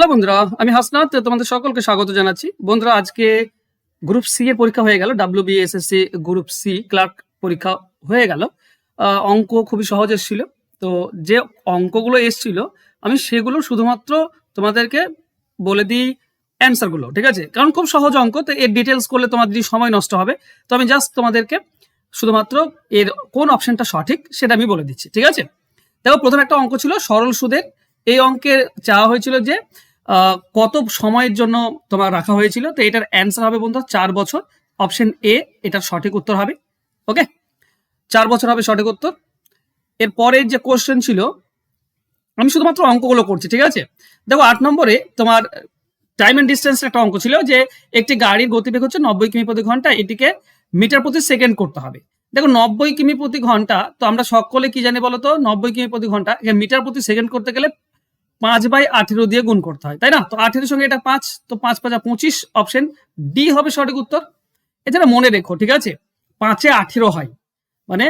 Hello বন্ধুরা, আমি হাসনাত তোমাদের সকলকে স্বাগত জানাচ্ছি। বন্ধুরা, আজকে গ্রুপ সি এর পরীক্ষা হয়ে গেল। WBSSC গ্রুপ সি ক্লার্ক পরীক্ষা হয়ে গেল। অঙ্ক খুবই সহজ এসেছিল। তো যে অঙ্কগুলো এসেছিল আমি সেগুলো শুধুমাত্র তোমাদেরকে বলে দিই অ্যান্সারগুলো, ঠিক আছে? কারণ খুব সহজ অঙ্ক, তো এর ডিটেলস করলে তোমাদের সময় নষ্ট হবে। তো আমি জাস্ট তোমাদেরকে শুধুমাত্র এর কোন অপশনটা সঠিক সেটা আমি বলে দিচ্ছি, ঠিক আছে? দেখো, প্রথম একটা অঙ্ক ছিল সরল সুদের। এই অঙ্কের চাওয়া হয়েছিল যে কত সময়ের জন্য তোমার রাখা হয়েছিল। তো এটার অ্যান্সার হবে বন্ধু 4 বছর। অপশন এ এটার সঠিক উত্তর হবে। ওকে, 4 বছর হবে সঠিক উত্তর। এরপরের যে কোশ্চেন ছিল, আমি শুধুমাত্র অঙ্কগুলো করছি, ঠিক আছে? দেখো, 8 নম্বরে তোমার টাইম এন্ড ডিস্টেন্স একটা অঙ্ক ছিল যে একটি গাড়ির গতিবেগ হচ্ছে 90 কিমি প্রতি ঘন্টা, এটিকে মিটার প্রতি সেকেন্ড করতে হবে। দেখো, 90 কিমি প্রতি ঘন্টা, তো আমরা সকলে কি জানি বলতো? 90 কিমি প্রতি ঘন্টা মিটার প্রতি সেকেন্ড করতে গেলে 5/18 দিয়ে গুণ করতে হয়, তাই না? তো 18 সঙ্গে এটা 5, তো 5 5 25। অপশন ডি হবে সঠিক উত্তর। এছাড়া মনে রেখো, ঠিক আছে, 5 এ 18 হয়, মানে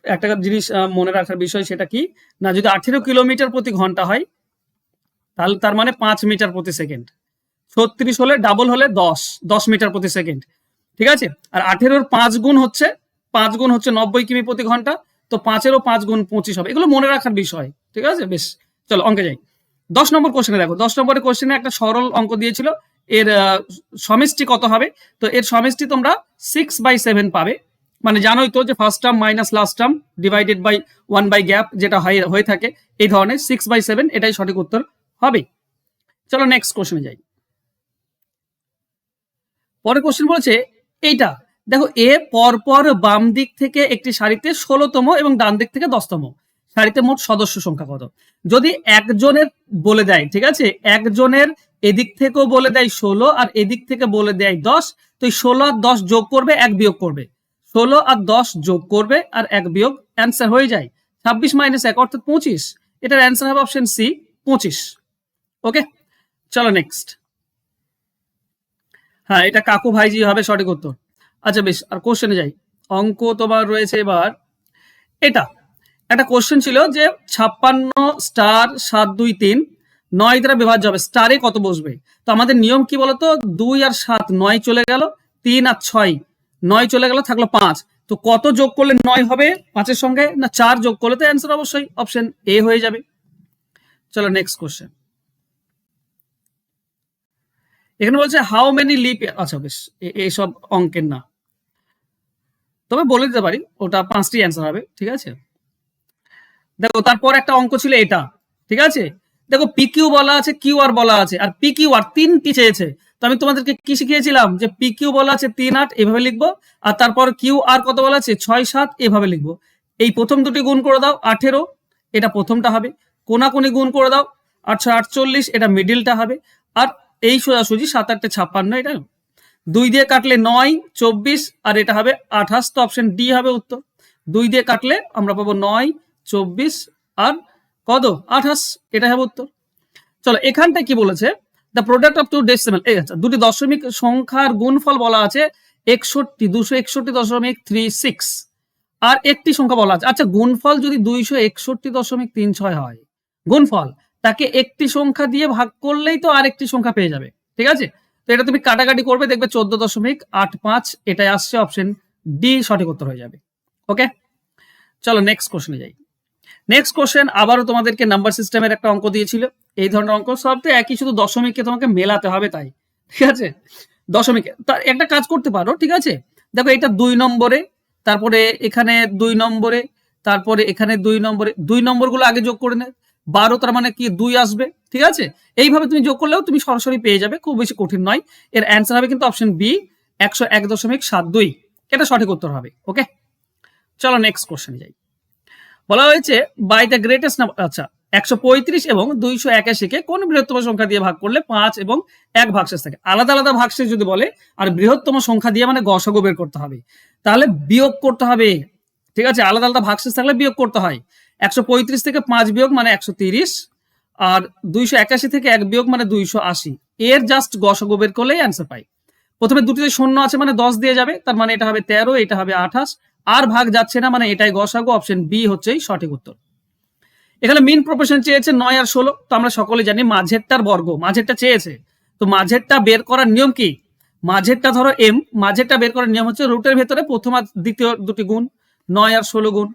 একটা জিনিস মনে রাখার বিষয়, সেটা কি না, যদি 18 কিলোমিটার প্রতি ঘন্টা হয় তাহলে তার মানে 5 মিটার প্রতি সেকেন্ড। 36 হলে ডাবল হলে 10 মিটার প্রতি সেকেন্ড, ঠিক আছে? আর 18-র 5 গুণ হচ্ছে 90 কিমি প্রতি ঘন্টা। তো 5-এরও 5 গুণ 25 হবে। এগুলো মনে রাখার বিষয়, ঠিক আছে? বেশ, চলো অঙ্কে যাই। 10 নম্বর কোশ্চেনে দেখো, 10 নম্বরের কোশ্চেনে একটা সরল অঙ্ক দিয়েছিল। এর সমষ্টি কত হবে? তো এর সমষ্টি তোমরা 6/7 পাবে। মানে জানোই তো যে first term minus last term divided by 1 gap, যেটা হয়ে থাকে এই ধরনের 6/7, এটাই সঠিক উত্তর হবে। চলো নেক্সট কোশ্চেনে যাই। পরের কোশ্চেন বলেছে এইটা দেখো, এ পরপর বাম দিক থেকে একটি সারিতে 16তম এবং ডান দিক থেকে 10তম সারিতে মোট সদস্য সংখ্যা কত? যদি একজনের বলে দেয়, ঠিক আছে, একজনের এদিক থেকেও বলে দেয় 16 আর এদিক থেকে বলে দেয় 10, তো এই 16 আর 10 যোগ করবে, 1 বিয়োগ করবে। 16 আর 10 যোগ করবে আর 1 বিয়োগ, অ্যান্সার হয়ে যায় 26 - 1 অর্থাৎ 25। এটার অ্যান্সার হবে অপশন সি, 25। ওকে, চলো নেক্সট। হ্যাঁ, এটা কাকু ভাইজি হবে সঠিক উত্তর। আচ্ছা বেশ, আর কোশ্চেনে যাই। অঙ্ক তোমার রয়েছে এবার এটা। একটা কোশ্চেন ছিল যে 56 স্টার 7 2 3 9 দ্বারা বিভাজ্য হবে, স্টারে কত বসবে? তো আমাদের নিয়ম কি বলতো? 2 আর 7 9 চলে গেল, 3 আর 6 9 চলে গেল, থাকলো 5। তো কত যোগ করলে 9 হবে 5-এর সঙ্গে? না, 4 যোগ করলে, তো অ্যান্সার অবশ্যই অপশন এ হয়ে যাবে। চলো নেক্সট কোশ্চেন। এখানে বলছে হাউ মেনি লিপ ইয়ার। আচ্ছা বেশ, এইসব অঙ্কের না, তবে বলে দিতে পারি, ওটা 5টি অ্যান্সার হবে, ঠিক আছে? দেখো, তারপর একটা অঙ্ক ছিল এটা, ঠিক আছে? দেখো, পিকিউ বলা আছে, কিউ আর বলা আছে, আর পিকিউ আর 3টি চেয়েছে। তো আমি তোমাদেরকে কি শিখিয়েছিলাম যে পিকিউ বলা আছে 3 8 এভাবে লিখবো, আর তারপর কিউ আর কত বলা আছে 6 7 এভাবে লিখবো। এই প্রথম দুটি গুণ করে দাও 18, এটা প্রথমটা হবে। কোনাকুনি গুণ করে দাও 8 6 48, এটা মিডিলটা হবে। আর এই সোজাসুজি 7 8 56, এটা 2 দিয়ে কাটলে 9 24, আর এটা হবে 28। তো অপশন ডি হবে উত্তর। 2 দিয়ে কাটলে আমরা পাবো 9 24 আর কত 28, এটা হবে উত্তর। চলো, এখানটা কি বলেছে? The product of two decimal, আচ্ছা, দুটি দশমিক সংখ্যার গুণফল বলা আছে 61 261.36, আর একটি সংখ্যা বলা আছে। আচ্ছা, গুণফল যদি 261.36 হয়, গুণফল তাকে একটি সংখ্যা দিয়ে ভাগ করলেই তো আরেকটি সংখ্যা পেয়ে যাবে, ঠিক আছে? তো এটা তুমি কাটাকাটি করবে, দেখবে 14.85, এটাই আসছে অপশন ডি, সঠিক উত্তর হয়ে যাবে। ওকে, চলো নেক্সট কোশ্চেনে যাই। নেক্সট কোশ্চেন আবারও তোমাদেরকে নাম্বার সিস্টেমের একটা অঙ্ক দিয়েছিল। এই ধরনের অঙ্ক সব তো একই, শুধু দশমিককে তোমাকে মেলাতে হবে, তাই, ঠিক আছে? দশমিকে তার একটা কাজ করতে পারো, ঠিক আছে? দেখো, এটা 2 নম্বরে, তারপরে এখানে 2 নম্বরে, তারপরে এখানে 2 নম্বরে, 2 নম্বরগুলো আগে যোগ করে নে। 12, তার মানে কি 2 আসবে, ঠিক আছে? এইভাবে তুমি যোগ করলেও তুমি সরাসরি পেয়ে যাবে, খুব বেশি কঠিন নয়। এর অ্যান্সার হবে কিন্তু অপশন বি, 101.72, এটা সঠিক উত্তর হবে। ওকে, চলো নেক্সট কোশ্চেনে যাই। বলা হয়েছে বাই দ্য গ্রেটেস্ট নাম্বার। আচ্ছা, 135 এবং 281-কে কোন বৃহত্তম সংখ্যা দিয়ে ভাগ করলে 5 এবং 1 ভাগশেষ থাকে? আলাদা আলাদা ভাগশেষ যদি বলে, আর বৃহত্তম সংখ্যা দিয়ে মানে গসাগু বের করতে হবে, তাহলে বিয়োগ করতে হবে, ঠিক আছে? আলাদা আলাদা ভাগশেষ থাকলে বিয়োগ করতে হয়। 135 থেকে 5 বিয়োগ মানে 130, আর 281 থেকে 1 বিয়োগ মানে 280। এর জাস্ট গসাগু বের করলেই অ্যান্সার পাই। প্রথমে দুটিতে শূন্য আছে মানে 10 দিয়ে যাবে, তার মানে এটা হবে 13, এটা হবে 28, আর ভাগ যাচ্ছে না মানে এটাই গসাগু, অপশন বি হচ্ছে সঠিক উত্তর। এখানে মিন প্রপোর্শন চেয়েছে 9 আর 16, তো আমরা সকলে জানি মাঝেরটার বর্গ, মাঝেরটা চেয়েছে, তো মাঝেরটা বের করার নিয়ম কি? মাঝেরটা ধরো এম, মাঝেরটা বের করার নিয়ম হচ্ছে রুটের ভেতরে প্রথম আর দ্বিতীয় দুটি গুণ, 9 আর 16 গুণ,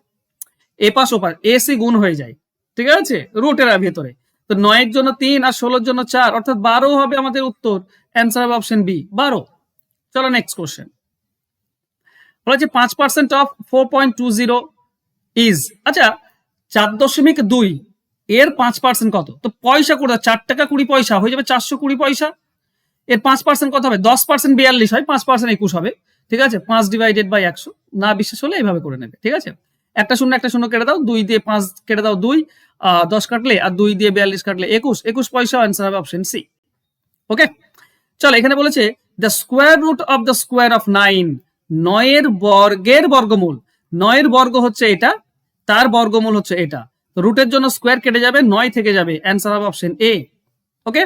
এপাশ ওপাশ এসি গুণ হয়ে যায়, ঠিক আছে, রুটের ভেতরে। তো 9 এর জন্য 3 আর 16 এর জন্য 4, অর্থাৎ 12 হবে আমাদের উত্তর। অ্যান্সার হবে অপশন বি, 12। চলো নেক্সট কোশ্চেন। বলেছে 5% অফ 4.20 ইজ, আচ্ছা 4.2 এর 5% কত? তো পয়সা করে 4 টাকা 20 পয়সা হয়ে যাবে 420 পয়সা। এর 5% কত হবে? 10% 42 হয়, 5% 21 হবে, ঠিক আছে। 5 ডিভাইডেড বাই 100, না বিশ্বাস হলে এইভাবে করে নেবে, ঠিক আছে। একটা শূন্য কেটে দাও, 2 দিয়ে 5 কেটে দাও 2, 10 কাটলে, আর 2 দিয়ে 42 কাটলে 21 পয়সা। অ্যান্সার হবে অপশন সি। ওকে, চলো এখানে বলেছে the square root of the square of 9, 9 এর বর্গের বর্গমূল, 9 এর বর্গ হচ্ছে এটা, তার বর্গমূল হচ্ছে এটা, রুটের জন্য স্কোয়ার কেটে যাবে, 9 থেকে যাবে। অ্যান্সার হবে অপশন এ। ওকে,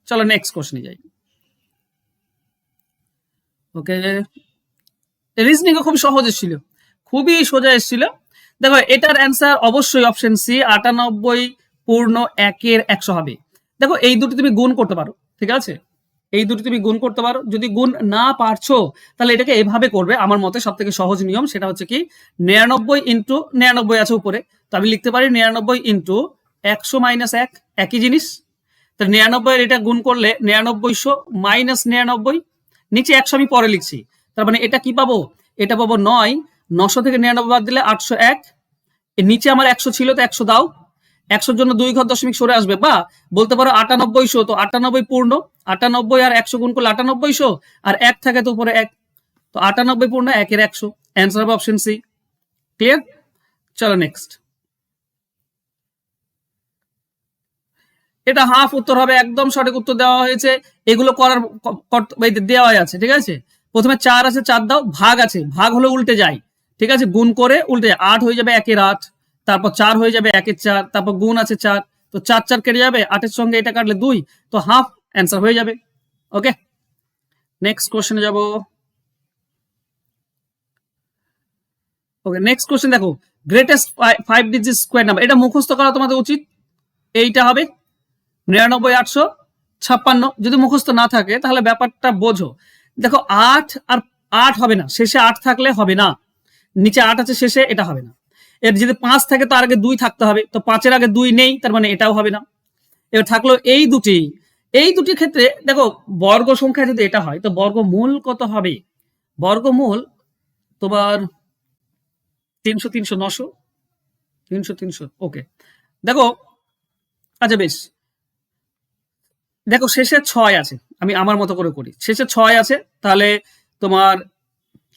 চলো নেক্সট কোশ্চেনে যাই। ওকে, রিজনিং খুব সহজ ছিল, খুবই সোজা এসেছিল। দেখো এটার অ্যান্সার অবশ্যই অপশন সি, 98 পূর্ণ 1 এর 100 হবে। দেখো এই দুটি তুমি গুণ করতে পারো, ঠিক আছে, এই দুটি তুমি গুণ করতে পারো। যদি গুণ না পারছো তাহলে এটাকে এভাবে করবে, আমার মতে সব থেকে সহজ নিয়ম, সেটা হচ্ছে কি 99 ইন্টু 99 আছে উপরে, তো আমি লিখতে পারি 99 ইন্টু 100 মাইনাস 1, একই জিনিস। তো 99 এটা গুণ করলে 9900 মাইনাস 99, নিচে 100 আমি পরে লিখছি, তার মানে এটা কি পাবো? এটা পাবো 9, 900 থেকে 99 বাদ দিলে 801, এর নিচে আমার 100 ছিল, তো 100 দাও, 100 জন্য 2 ঘর দশমিক সরে আসবে, বা বলতে পারো 9800, তো 98 পূর্ণ, 98 আর 100 গুণ করলে 9800, আর 1 থাকে তো উপরে 1, তো 98 পূর্ণ 1 এর 100। অ্যান্সার হবে অপশন সি। ক্লিয়ার? চলো নেক্সট। এটা হাফ উত্তর হবে, একদম সঠিক উত্তর দেওয়া হয়েছে। এগুলো করার দেওয়া আছে, ঠিক আছে। প্রথমে 4 আছে, 4 দাও, ভাগ আছে, ভাগ হলে উল্টে যায়, ঠিক আছে, গুণ করে উল্টে যায়, 8 হয়ে যাবে 1 এর 8, তারপর 4 হয়ে যাবে 1 এর 4, তারপর গুণ আছে 4, তো 4 4 কেটে যাবে, 8 এর সঙ্গে এটা কাটলে 2, তো হাফ অ্যান্সার হয়ে যাবে। ওকে, নেক্সট কোশ্চেনে যাব। ওকে, নেক্সট কোশ্চেন দেখো, গ্রেটেস্ট 5 ডিজিট স্কোয়ার নাম্বার, এটা মুখস্থ করা তোমাদের উচিত। এইটা হবে 99,856, যদি মুখস্থ না থাকে তাহলে ব্যাপারটা বোঝো। দেখো 8 আর 8 হবে না, শেষে 8 থাকলে হবে না, নিচে 8 আছে শেষে, এটা হবে না। এর যদি 5 থাকে তার আগে 2 থাকতে হবে, তো 5-এর আগে 2 নেই, তার মানে এটাও হবে না। এবার থাকলো এই দুটি, এই দুটির ক্ষেত্রে দেখো বর্গ সংখ্যা যদি এটা হয় তো বর্গমূল কত হবে? বর্গমূল তোমার 300 300 900, 300 300। ওকে, দেখো, আচ্ছা বেশ, দেখো শেষে 6 আছে, আমি আমার মতো করে করি, শেষে 6 আছে, তাহলে তোমার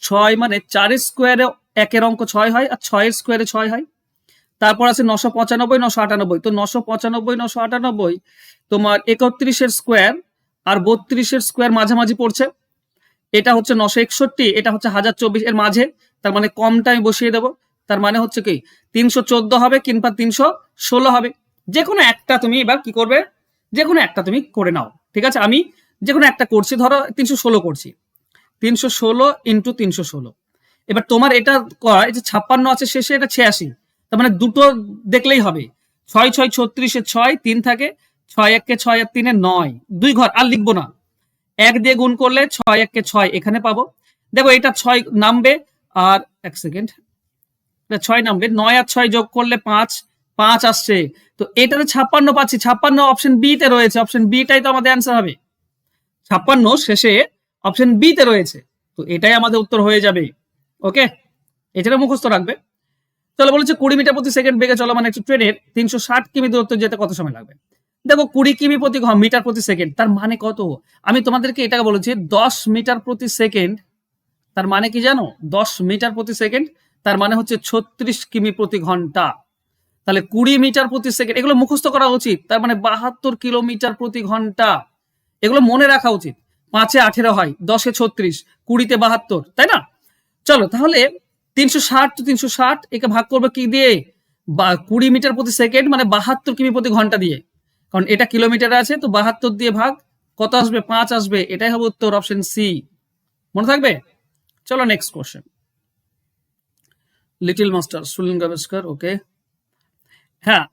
6 মানে 4 স্কোয়ারে 1 অঙ্ক 6 হয়, আর 6 স্কোয়ারে 6 হয়। তারপর আছে 995 998, তো 995 998 তোমার 31 স্কোয়ার আর 32 স্কোয়ার মাঝামাঝি পড়ছে, এটা হচ্ছে 961, এটা হচ্ছে 1024 এর মাঝে, তার মানে কমটা আমি বসিয়ে দেবো, তার মানে হচ্ছে কি 314 হবে কিংবা 316 হবে। যে কোনো একটা তুমি এবার কি করবে, যে কোনো একটা তুমি করে নাও, ঠিক আছে। আমি যে কোনো একটা করছি, ধরো 316 করছি, 316 ইন্টু 316। এবার তোমার এটা করা, এই যে 56 আছে শেষে, এটা 86, তার মানে দুটো দেখলেই হবে, 6 6 36 6, 3 থাকে, 6 1 কে 6 আর 3 এ 9, 2 ঘর আর লিখবো না, 1 দিয়ে গুণ করলে 6 1 কে 6 এখানে পাবো। দেখো এটা 6 নামবে, আর 1 সেকেন্ড, এটা 6 নামবে, 9 আর 6 যোগ করলে 5, 5 আসছে, তো এটাতে 56 পাচ্ছি, 56 অপশন বি তে রয়েছে, অপশন বি টাই তো আমাদের অ্যান্সার হবে, 56 শেষে অপশন বি তে রয়েছে, তো এটাই আমাদের উত্তর হয়ে যাবে। ওকে, এছাড়া মুখস্থ রাখবে। চলো বলেছে 20 মিটার প্রতি সেকেন্ড বেগে চলমান একটি ট্রেনের 360 কিমি দূরত্ব যেতে কত সময় লাগবে? দেখো 20 কিমি প্রতি মিটার প্রতি সেকেন্ড, তার মানে কত? আমি তোমাদেরকে এটাকে বলেছি 10 মিটার প্রতি সেকেন্ড, তার মানে কি জানো? 10 মিটার প্রতি সেকেন্ড, তার মানে হচ্ছে 36 কিমি প্রতি ঘন্টা। তাহলে 20 মিটার প্রতি সেকেন্ড, এগুলো মুখস্থ করা উচিত, তার মানে 72 কিলোমিটার প্রতি ঘন্টা, এগুলো মনে রাখা উচিত। 5-এ 18 হয়, 10-এ 36, 20-তে 72, তাই না? চলো তাহলে 360 তো 360, একে ভাগ করবে কি দিয়ে? 20 মিটার প্রতি সেকেন্ড মানে 72 কিমি প্রতি ঘন্টা দিয়ে, কারণ এটা কিলোমিটারে আছে, তো 72 দিয়ে ভাগ, কত আসবে? 5 আসবে, এটাই হবে উত্তর, অপশন সি। মনে থাকবে? চলো next question. Little master Sunil Gavaskar, okay, হ্যাঁ,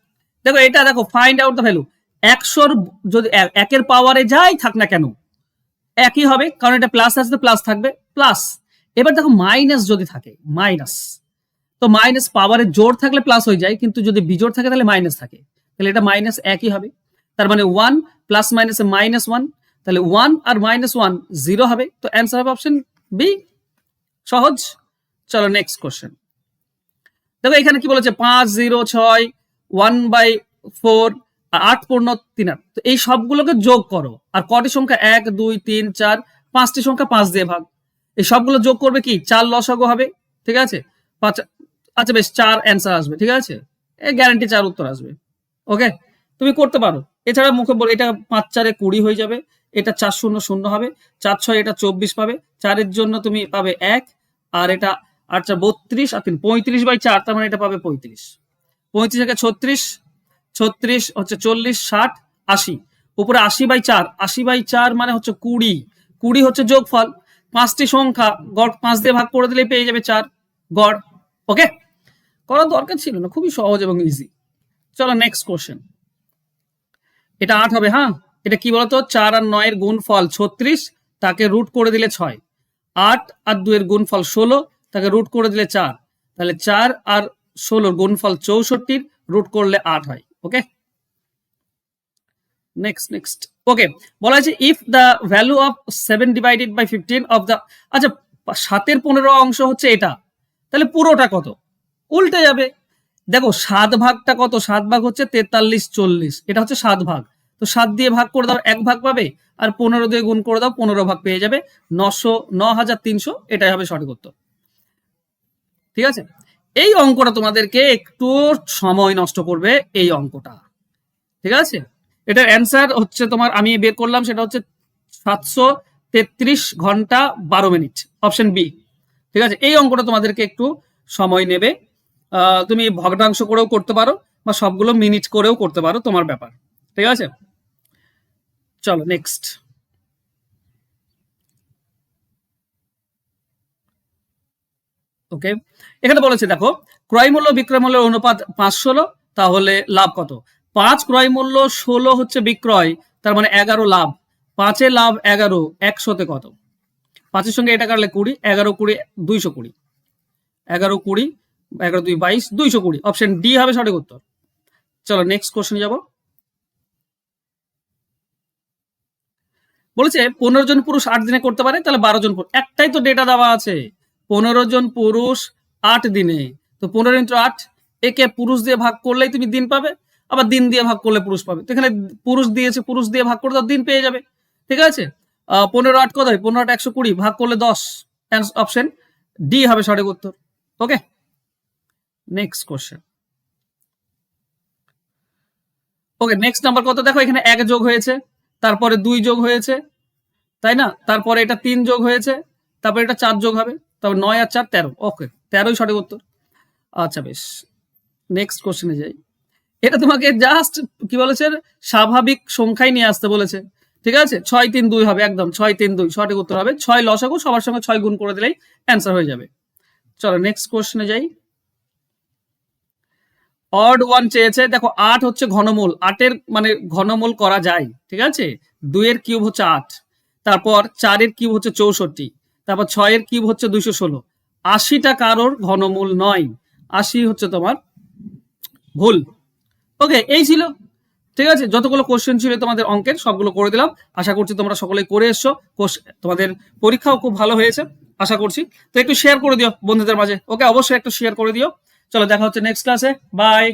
দেখো এটা দেখো, ফাইন্ড আউট দ্য ভ্যালু। 100 যদি 1-এর পাওয়ারে যাই থাক না কেন একই হবে, কারণ এটা প্লাস আসবে, প্লাস থাকবে প্লাস। এবার দেখো মাইনাস যদি থাকে, মাইনাস, তো মাইনাস পাওয়ারে জোর থাকলে প্লাস হয়ে যায়, কিন্তু যদি বিজোড় থাকে তাহলে মাইনাস থাকে, তাহলে এটা মাইনাস একই হবে। তার মানে 1 প্লাস মাইনাসে -1, তাহলে 1 আর -1 0 হবে। তো অ্যান্সার হবে অপশন বি। সহজ। চলো নেক্সট কোশ্চেন। দেখো এখানে কি বলেছে, 5, 0, 6, 1/4, 8 পূর্ণ 3। তো এই সবগুলোকে যোগ করো, আর কটি সংখ্যা 1, 2, 3, 4, 5টি সংখ্যা 5 দিয়ে ভাগ। এই সবগুলো যোগ করবে কি 4 লসাগু হবে, ঠিক আছে। 5, আচ্ছা বেশ, 4 অ্যান্সার আসবে, ঠিক আছে, এই গ্যারান্টি 4 উত্তর আসবে। ওকে, তুমি করতে পারো। এছাড়া মুখে বলে এটা 5 4 20 হয়ে যাবে, এটা 4 0 0 হবে, 4 6 এটা 24 পাবে, 4-এর জন্য তুমি পাবে 1, আর এটা 8 4 32 আর 3 35/4, তার মানে এটা পাবে 35। 35 থেকে 36, 36 হচ্ছে 40, 60, 80, উপরে 80/4, 80/4 মানে হচ্ছে 20, 20 হচ্ছে যোগফল। 5টি সংখ্যা গড় 5 দিয়ে ভাগ করে দিলে পেয়ে যাবে 4 গড়। ওকে, করার দরকার ছিল না, খুবই সহজ এবং ইজি। চলো নেক্সট কোশ্চেন। এটা 8 হবে। হ্যাঁ, এটা কি বলতো, 4 আর 9 এর গুণফল 36, তাকে রুট করে দিলে 6। 8 আর 2 এর গুণফল 16, তাকে রুট করে দিলে 4, তাহলে 4 আর 16 গুণফল 64, রুট করলে 8 হয়। ওকে, নেক্সট। ওকে, বলা আছে if the value of 7 divided by 15 of the, আচ্ছা 7-এর 15 অংশ হচ্ছে এটা, তাহলে পুরোটা কত? উল্টে যাবে। দেখো 7 ভাগটা কত, 7 ভাগ হচ্ছে 43 40, এটা হচ্ছে 7 ভাগ। তো 7 দিয়ে ভাগ করে দাও 1 ভাগ পাবে, আর 15 দিয়ে গুণ করে দাও 15 ভাগ পেয়ে যাবে, 9300, এটাই হবে সঠিক উত্তর। ঠিক আছে, এই অঙ্কটা তোমাদেরকে একটু সময় নষ্ট করবে, এই অঙ্কটা, ঠিক আছে। এটার অ্যান্সার হচ্ছে তোমার, আমি বের করলাম, সেটা হচ্ছে 733 ঘন্টা 12 মিনিট, অপশন বি। ঠিক আছে, এই অঙ্কটা তোমাদেরকে একটু সময় নেবে, তুমি ভগ্নাংশ করেও করতে পারো বা সবগুলো মিনিট করেও করতে পারো, তোমার ব্যাপার। ঠিক আছে, চলো নেক্সট। ওকে, এখানে বলেছে দেখো, ক্রয় মূল্য বিক্রয় মূল্যের অনুপাত 5:16, তাহলে লাভ কত? 5 ক্রয় মূল্য, 16 হচ্ছে বিক্রয়, তার মানে 11 লাভ। 5-এ লাভ 11, 100-তে কত? 5-এর সঙ্গে এটা কাটলে 20, 11 20 220, 11 20 11 2 22, 220, অপশন ডি হবে সঠিক উত্তর। চলো নেক্সট কোশ্চেন যাব। বলেছে 15 জন পুরুষ 8 দিনে করতে পারে, তাহলে 12 জন পুরুষ, একটাই তো ডেটা দেওয়া আছে, 15 জন পুরুষ 8 দিনে, তো 15 × 8, একে পুরুষ দিয়ে ভাগ করলেই তুমি দিন পাবে, আবার দিন দিয়ে ভাগ করলে পুরুষ পাবে। তো এখানে পুরুষ দিয়েছে, পুরুষ দিয়ে ভাগ করে দাও, দিন পেয়ে যাবে। ঠিক আছে, 15 8 কত হয়? 15 8 120, ভাগ করলে 10, অপশন ডি হবে সঠিক উত্তর। ওকে, নেক্সট কোশ্চেন। ওকে, নেক্সট নাম্বার কত দেখো, এখানে 1 যোগ হয়েছে, তারপরে 2 যোগ হয়েছে, তাই না, তারপরে এটা 3 যোগ হয়েছে, তারপরে এটা 4 যোগ হবে, তারপর 9 আর 4 13। ওকে, 13ই সঠিক উত্তর। আচ্ছা বেশ, নেক্সট কোশ্চেনে যাই। এটা তোমাকে জাস্ট কি বলেছে, স্বাভাবিক সংখ্যাই নিয়ে আসতে বলেছে। ঠিক আছে, 6 3 2 হবে, একদম 6 3 2 সঠিক উত্তর হবে। 6 লসাগু, সবার সঙ্গে 6 গুণ করে দিলেই অ্যান্সার হয়ে যাবে। চলো নেক্সট কোশ্চেনে যাই। অড 1 চেয়েছে, দেখো 8 হচ্ছে ঘনমূল, 8-এর মানে ঘনমূল করা যায়, ঠিক আছে। 2 এর কিউব হচ্ছে 8, তারপর 4 এর কিউব হচ্ছে 64, তারপর 6 এর কিউব হচ্ছে 216। 80টা কারোর ঘনমূল নয়, 80 হচ্ছে তোমার ভুল। ওকে, এই ছিল, ঠিক আছে, যতগুলো কোশ্চেন ছিল তোমাদের অঙ্কের সবগুলো করে দিলাম। আশা করছি তোমরা সকলেই করে এসছো, তোমাদের পরীক্ষাও খুব ভালো হয়েছে আশা করছি। তো একটু শেয়ার করে দিও বন্ধুদের মাঝে। ওকে, অবশ্যই একটু শেয়ার করে দিও। চলো দেখা হচ্ছে নেক্সট ক্লাসে, বাই।